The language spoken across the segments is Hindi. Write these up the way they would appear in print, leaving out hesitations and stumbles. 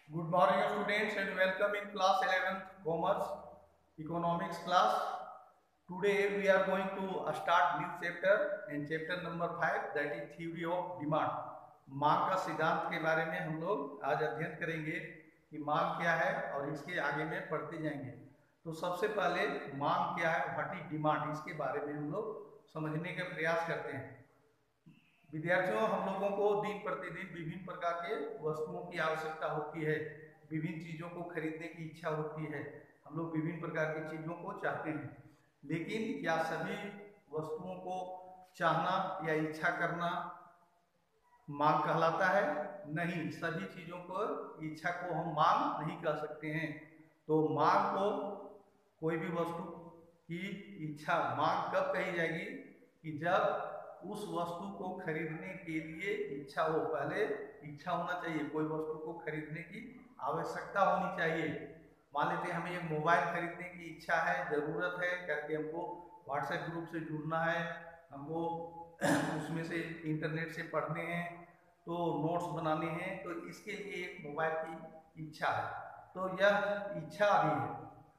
Good morning, students, and welcome in class 11th Commerce Economics class. Today we are going to start new chapter and chapter number 5, that is theory of demand. मांग का सिद्धांत के बारे में हम लोग आज अध्ययन करेंगे कि मांग क्या है और इसके आगे में पढ़ते जाएंगे। तो सबसे पहले मांग क्या है, व्हाट इज डिमांड, इसके बारे में हम लोग समझने का प्रयास करते हैं। विद्यार्थियों, हम लोगों को दिन प्रतिदिन विभिन्न प्रकार के वस्तुओं की आवश्यकता होती है, विभिन्न चीज़ों को खरीदने की इच्छा होती है, हम लोग विभिन्न प्रकार की चीज़ों को चाहते हैं। लेकिन क्या सभी वस्तुओं को चाहना या इच्छा करना मांग कहलाता है? नहीं, सभी चीज़ों को इच्छा को हम मांग नहीं कह सकते हैं। तो मांग को, कोई भी वस्तु की इच्छा मांग कब कही जाएगी कि जब उस वस्तु को खरीदने के लिए इच्छा हो। पहले इच्छा होना चाहिए, कोई वस्तु को खरीदने की आवश्यकता होनी चाहिए। मान लेते हैं हमें एक मोबाइल खरीदने की इच्छा है, जरूरत है करके, हमको व्हाट्सएप ग्रुप से जुड़ना है, हमको उसमें से इंटरनेट से पढ़ने हैं, तो नोट्स बनाने हैं, तो इसके लिए एक मोबाइल की इच्छा है। तो यह इच्छा भी है,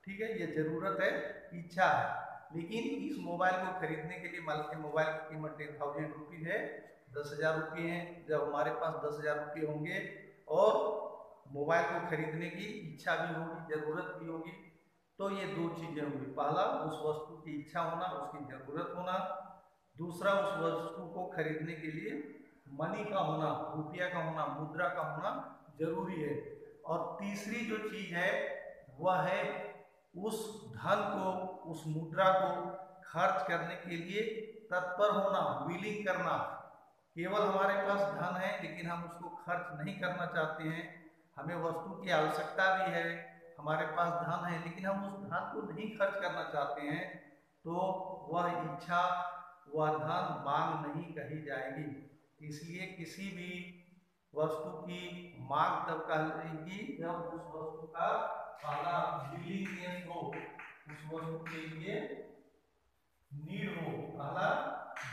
ठीक है, यह जरूरत है, इच्छा है। लेकिन इस मोबाइल को खरीदने के लिए, मान लीजिए मोबाइल की कीमत 10,000 रुपीज़ है, 10,000 रुपये हैं। जब हमारे पास 10,000 रुपये होंगे और मोबाइल को खरीदने की इच्छा भी होगी, जरूरत भी होगी, तो ये दो चीज़ें होंगी। पहला, उस वस्तु की इच्छा होना, उसकी जरूरत होना। दूसरा, उस वस्तु को खरीदने के लिए मनी का होना, रुपया का होना, मुद्रा का होना जरूरी है। और तीसरी जो चीज़ है वह है उस धन को, उस मुद्रा को खर्च करने के लिए तत्पर होना, विलिंग करना। केवल हमारे पास धन है लेकिन हम उसको खर्च नहीं करना चाहते हैं, हमें वस्तु की आवश्यकता भी है, हमारे पास धन है लेकिन हम उस धन को नहीं खर्च करना चाहते हैं, तो वह इच्छा, वह धन मांग नहीं कही जाएगी। इसलिए किसी भी वस्तु की मांग तब कहलाएगी जब उस वस्तु का पहला विलिंगनेस हो, उस वस्तु के लिए नीड हो, पहला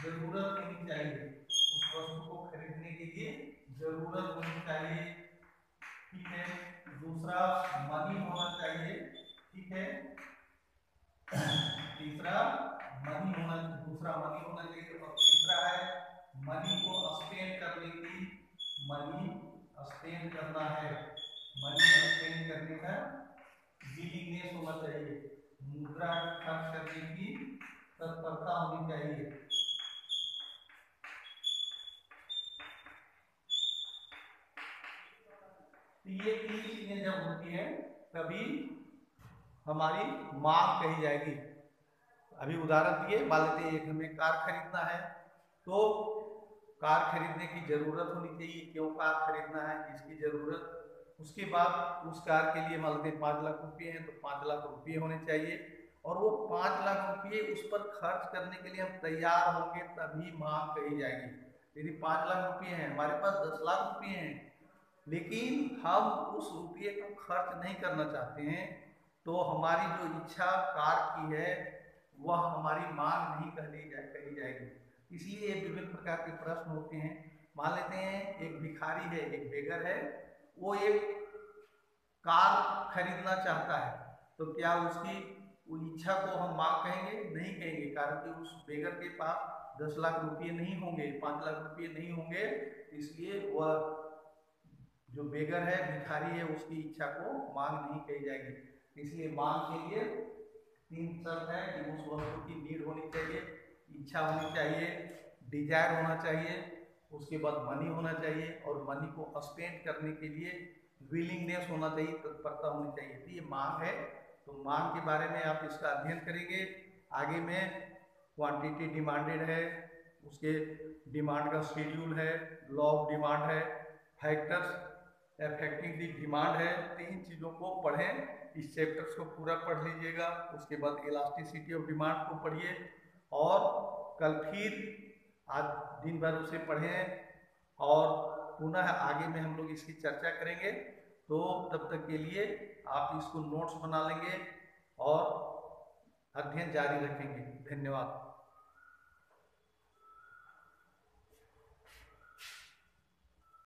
जरूरत होनी चाहिए, उस वस्तु को खरीदने के लिए जरूरत होनी चाहिए, ठीक है। दूसरा, मनी होना चाहिए, ठीक है। तीसरा मनी होना, दूसरा मनी होना चाहिए। और तीसरा है मनी को स्पेंड करने की, मनी स्पेंड करना है, मनी स्पेंड करने का विलिंगनेस होना चाहिए, मुद्रा खर्च करने की तत्परता होनी चाहिए। ये तीन चीजें जब होती है तभी हमारी मांग कही जाएगी। अभी उदाहरण दिए, मान लेते हैं एक हमें कार खरीदना है, तो कार खरीदने की जरूरत होनी चाहिए, क्यों कार खरीदना है, इसकी जरूरत। उसके बाद उस कार के लिए मान लेते हैं 5 लाख रुपये हैं, तो 5 लाख रुपये होने चाहिए, और वो 5 लाख रुपये उस पर खर्च करने के लिए हम तैयार होंगे, तभी मांग कही जाएगी। यदि 5 लाख रुपये हैं, हमारे पास 10 लाख रुपये हैं, लेकिन हम उस रुपये को खर्च नहीं करना चाहते हैं, तो हमारी जो इच्छा कार की है वह हमारी मांग नहीं कही जाएगी। इसलिए विभिन्न प्रकार के प्रश्न होते हैं। मान लेते हैं एक भिखारी है, एक बेगर है, वो एक कार खरीदना चाहता है, तो क्या उसकी वो इच्छा को हम मांग कहेंगे? नहीं कहेंगे, कारण कि उस बेगर के पास 10 लाख रुपये नहीं होंगे, 5 लाख रुपये नहीं होंगे, इसलिए वह जो बेगर है, भिखारी है, उसकी इच्छा को मांग नहीं कही जाएगी। इसलिए मांग के लिए 3 शर्त है कि उस वस्तु की नीड होनी चाहिए, इच्छा होनी चाहिए, डिजायर होना चाहिए, उसके बाद मनी होना चाहिए, और मनी को स्पेंड करने के लिए विलिंगनेस होना चाहिए, तत्परता होनी चाहिए। तो ये मांग है। तो मांग के बारे में आप इसका अध्ययन करेंगे आगे में। क्वांटिटी डिमांडेड है, उसके डिमांड का शेड्यूल है, लॉ ऑफ डिमांड है, फैक्टर्स अफेक्टिंग दी डिमांड है। 3 चीज़ों को पढ़ें, इस चैप्टर्स को पूरा पढ़ लीजिएगा। उसके बाद इलास्टिसिटी ऑफ डिमांड को पढ़िए, और कल फिर आज दिन भर उसे पढ़ें, और पुनः आगे में हम लोग इसकी चर्चा करेंगे। तो तब तक के लिए आप इसको नोट्स बना लेंगे और अध्ययन जारी रखेंगे। धन्यवाद।